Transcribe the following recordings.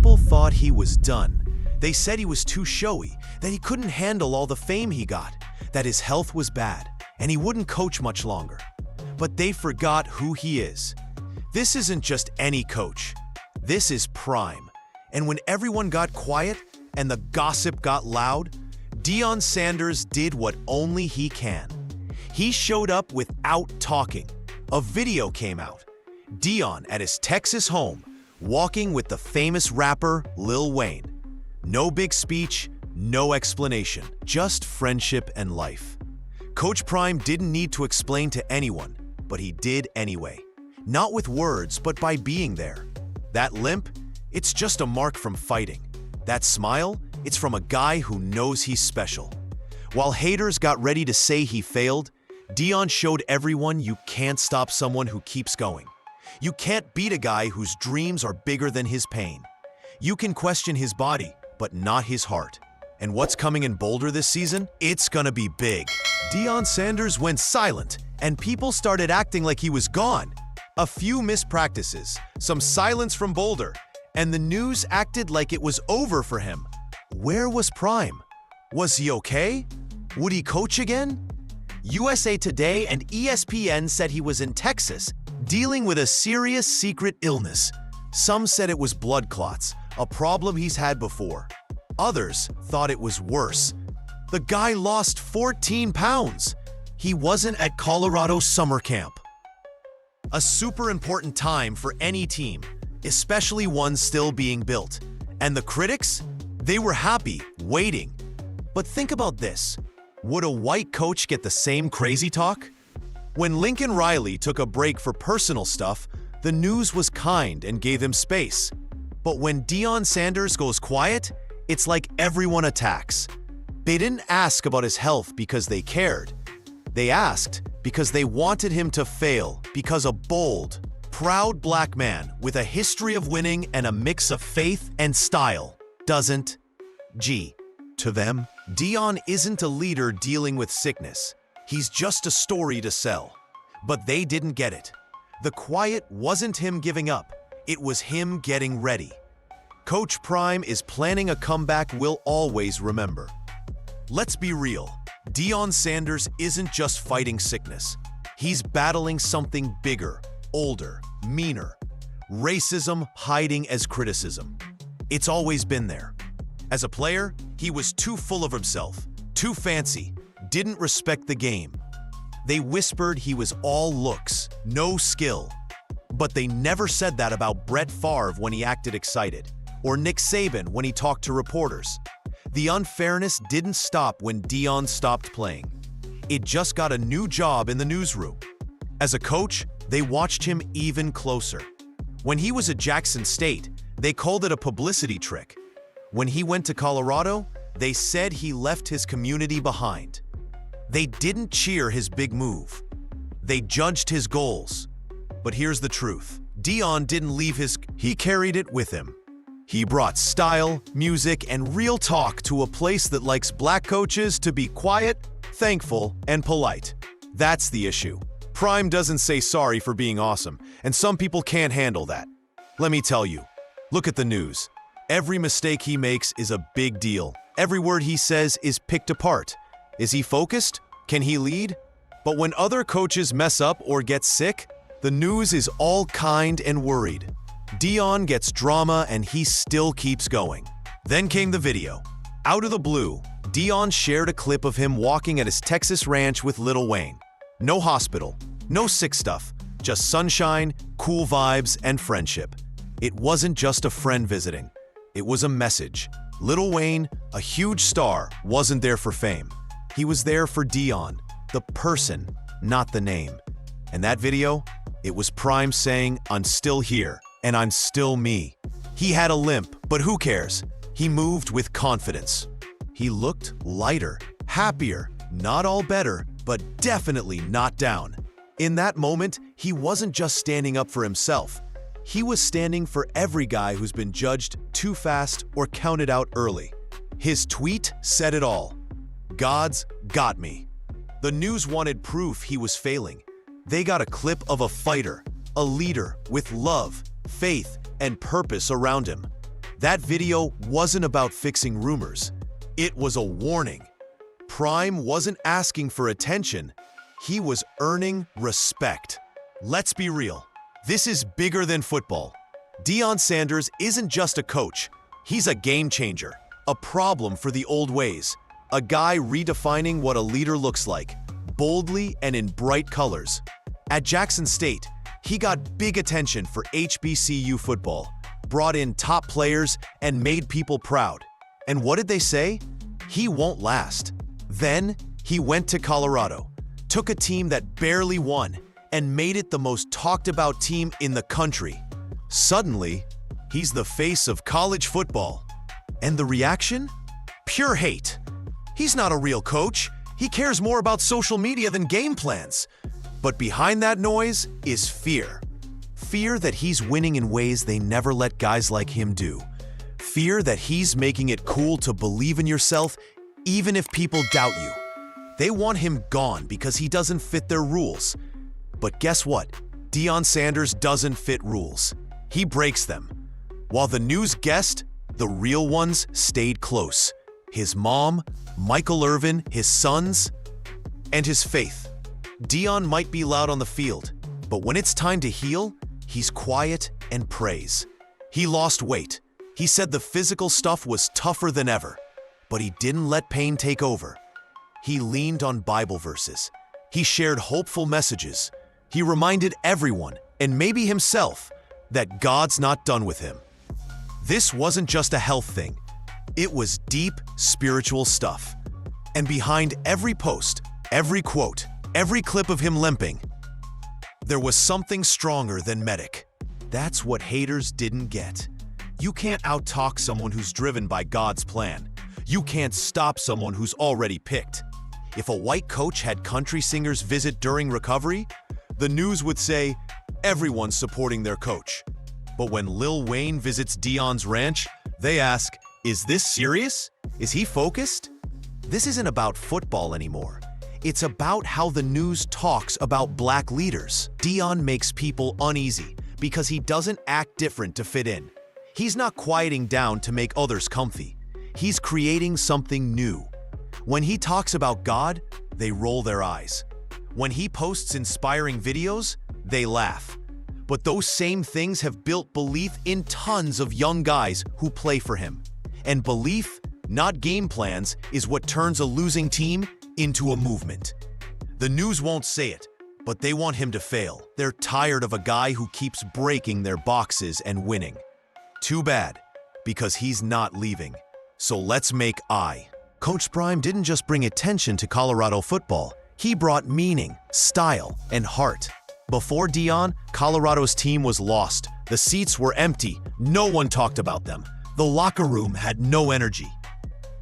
People thought he was done. They said he was too showy, that he couldn't handle all the fame he got, that his health was bad, and he wouldn't coach much longer. But they forgot who he is. This isn't just any coach. This is Prime. And when everyone got quiet and the gossip got loud, Deion Sanders did what only he can. He showed up without talking. A video came out. Deion at his Texas home, walking with the famous rapper Lil Wayne. No big speech, no explanation, just friendship and life. Coach Prime didn't need to explain to anyone, but he did anyway. Not with words, but by being there. That limp, it's just a mark from fighting. That smile, it's from a guy who knows he's special. While haters got ready to say he failed, Deion showed everyone you can't stop someone who keeps going. You can't beat a guy whose dreams are bigger than his pain. You can question his body, but not his heart. And what's coming in Boulder this season? It's gonna be big. Deion Sanders went silent, and people started acting like he was gone. A few missed practices, some silence from Boulder, and the news acted like it was over for him. Where was Prime? Was he okay? Would he coach again? USA Today and ESPN said he was in Texas, dealing with a serious secret illness. Some said it was blood clots, a problem he's had before. Others thought it was worse. The guy lost 14 pounds. He wasn't at Colorado summer camp. A super important time for any team, especially one still being built. And the critics? They were happy, waiting. But think about this. Would a white coach get the same crazy talk? When Lincoln Riley took a break for personal stuff, the news was kind and gave him space. But when Deion Sanders goes quiet, it's like everyone attacks. They didn't ask about his health because they cared. They asked because they wanted him to fail, because a bold, proud black man with a history of winning and a mix of faith and style doesn't. To them, Deion isn't a leader dealing with sickness. He's just a story to sell. But they didn't get it. The quiet wasn't him giving up. It was him getting ready. Coach Prime is planning a comeback we'll always remember. Let's be real. Deion Sanders isn't just fighting sickness. He's battling something bigger, older, meaner. Racism hiding as criticism. It's always been there. As a player, he was too full of himself, too fancy, didn't respect the game. They whispered he was all looks, no skill. But they never said that about Brett Favre when he acted excited, or Nick Saban when he talked to reporters. The unfairness didn't stop when Deion stopped playing. It just got a new job in the newsroom. As a coach, they watched him even closer. When he was at Jackson State, they called it a publicity trick. When he went to Colorado, they said he left his community behind. They didn't cheer his big move. They judged his goals. But here's the truth. Deion didn't leave he carried it with him. He brought style, music, and real talk to a place that likes black coaches to be quiet, thankful, and polite. That's the issue. Prime doesn't say sorry for being awesome, and some people can't handle that. Let me tell you, look at the news. Every mistake he makes is a big deal. Every word he says is picked apart. Is he focused? Can he lead? But when other coaches mess up or get sick, the news is all kind and worried. Deion gets drama and he still keeps going. Then came the video. Out of the blue, Deion shared a clip of him walking at his Texas ranch with Lil Wayne. No hospital, no sick stuff, just sunshine, cool vibes, and friendship. It wasn't just a friend visiting. It was a message. Lil Wayne, a huge star, wasn't there for fame. He was there for Deion, the person, not the name. And that video, it was Prime saying, "I'm still here, and I'm still me." He had a limp, but who cares? He moved with confidence. He looked lighter, happier, not all better, but definitely not down. In that moment, he wasn't just standing up for himself. He was standing for every guy who's been judged too fast or counted out early. His tweet said it all. God's got me. The news wanted proof he was failing. They got a clip of a fighter, a leader with love, faith, and purpose around him. That video wasn't about fixing rumors. It was a warning. Prime wasn't asking for attention. He was earning respect. Let's be real. This is bigger than football. Deion Sanders isn't just a coach. He's a game changer, a problem for the old ways, a guy redefining what a leader looks like, boldly and in bright colors. At Jackson State, he got big attention for HBCU football, brought in top players, and made people proud. And what did they say? He won't last. Then, he went to Colorado, took a team that barely won, and made it the most talked about team in the country. Suddenly, he's the face of college football. And the reaction? Pure hate. He's not a real coach. He cares more about social media than game plans. But behind that noise is fear. Fear that he's winning in ways they never let guys like him do. Fear that he's making it cool to believe in yourself even if people doubt you. They want him gone because he doesn't fit their rules. But guess what? Deion Sanders doesn't fit rules. He breaks them. While the news guessed, the real ones stayed close. His mom, Michael Irvin, his sons, and his faith. Deion might be loud on the field, but when it's time to heal, he's quiet and prays. He lost weight. He said the physical stuff was tougher than ever, but he didn't let pain take over. He leaned on Bible verses. He shared hopeful messages. He reminded everyone, and maybe himself, that God's not done with him. This wasn't just a health thing. It was deep spiritual stuff. And behind every post, every quote, every clip of him limping, there was something stronger than medic. That's what haters didn't get. You can't out-talk someone who's driven by God's plan. You can't stop someone who's already picked. If a white coach had country singers visit during recovery, the news would say, everyone's supporting their coach. But when Lil Wayne visits Deion's ranch, they ask, is this serious? Is he focused? This isn't about football anymore. It's about how the news talks about black leaders. Deion makes people uneasy because he doesn't act different to fit in. He's not quieting down to make others comfy. He's creating something new. When he talks about God, they roll their eyes. When he posts inspiring videos, they laugh. But those same things have built belief in tons of young guys who play for him. And belief, not game plans, is what turns a losing team into a movement. The news won't say it, but they want him to fail. They're tired of a guy who keeps breaking their boxes and winning. Too bad, because he's not leaving. So let's make eye. Coach Prime didn't just bring attention to Colorado football. He brought meaning, style, and heart. Before Deion, Colorado's team was lost. The seats were empty. No one talked about them. The locker room had no energy.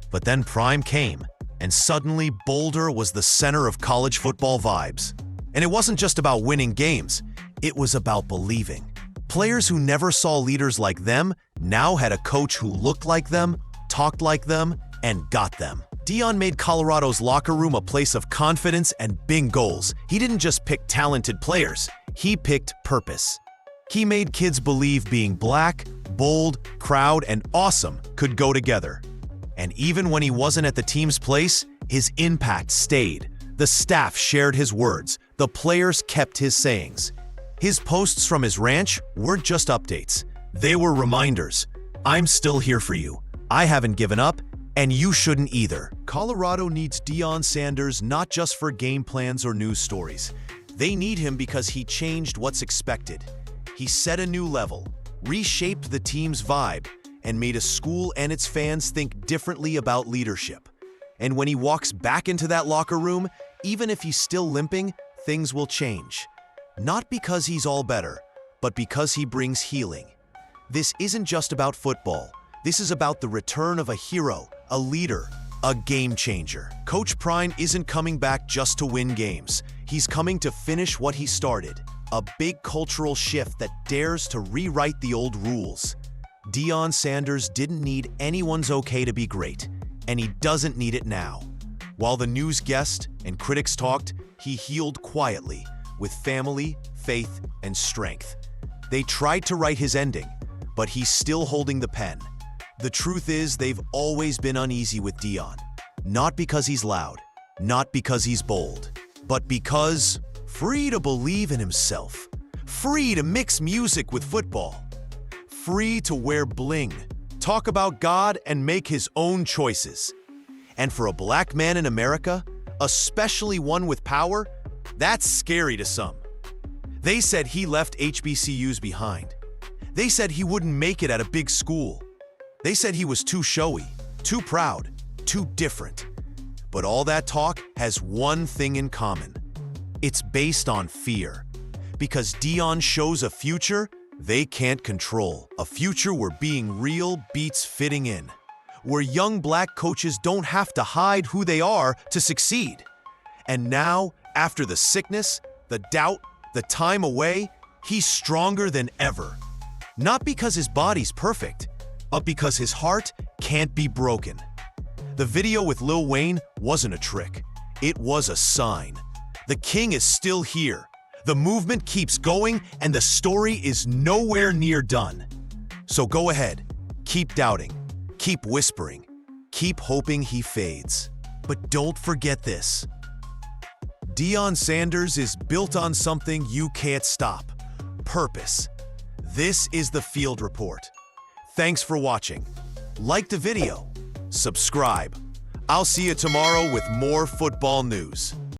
But then Prime came, and suddenly Boulder was the center of college football vibes. And it wasn't just about winning games. It was about believing. Players who never saw leaders like them now had a coach who looked like them, talked like them, and got them. Deion made Colorado's locker room a place of confidence and big goals. He didn't just pick talented players, he picked purpose. He made kids believe being black, bold, proud, and awesome could go together. And even when he wasn't at the team's place, his impact stayed. The staff shared his words, the players kept his sayings. His posts from his ranch weren't just updates. They were reminders. I'm still here for you. I haven't given up, and you shouldn't either. Colorado needs Deion Sanders not just for game plans or news stories. They need him because he changed what's expected. He set a new level, reshaped the team's vibe, and made a school and its fans think differently about leadership. And when he walks back into that locker room, even if he's still limping, things will change. Not because he's all better, but because he brings healing. This isn't just about football. This is about the return of a hero, a leader, a game changer. Coach Prime isn't coming back just to win games. He's coming to finish what he started, a big cultural shift that dares to rewrite the old rules. Deion Sanders didn't need anyone's okay to be great, and he doesn't need it now. While the news guessed and critics talked, he healed quietly, with family, faith, and strength. They tried to write his ending, but he's still holding the pen. The truth is, they've always been uneasy with Deion. Not because he's loud, not because he's bold, but because free to believe in himself, free to mix music with football, free to wear bling, talk about God, and make his own choices. And for a black man in America, especially one with power, that's scary to some. They said he left HBCUs behind. They said he wouldn't make it at a big school. They said he was too showy, too proud, too different. But all that talk has one thing in common. It's based on fear. Because Deion shows a future they can't control. A future where being real beats fitting in. Where young black coaches don't have to hide who they are to succeed. And now, after the sickness, the doubt, the time away, he's stronger than ever. Not because his body's perfect, but because his heart can't be broken. The video with Lil Wayne wasn't a trick. It was a sign. The king is still here. The movement keeps going, and the story is nowhere near done. So go ahead, keep doubting, keep whispering, keep hoping he fades. But don't forget this. Deion Sanders is built on something you can't stop: purpose. This is the Field Report. Thanks for watching. Like the video, subscribe. I'll see you tomorrow with more football news.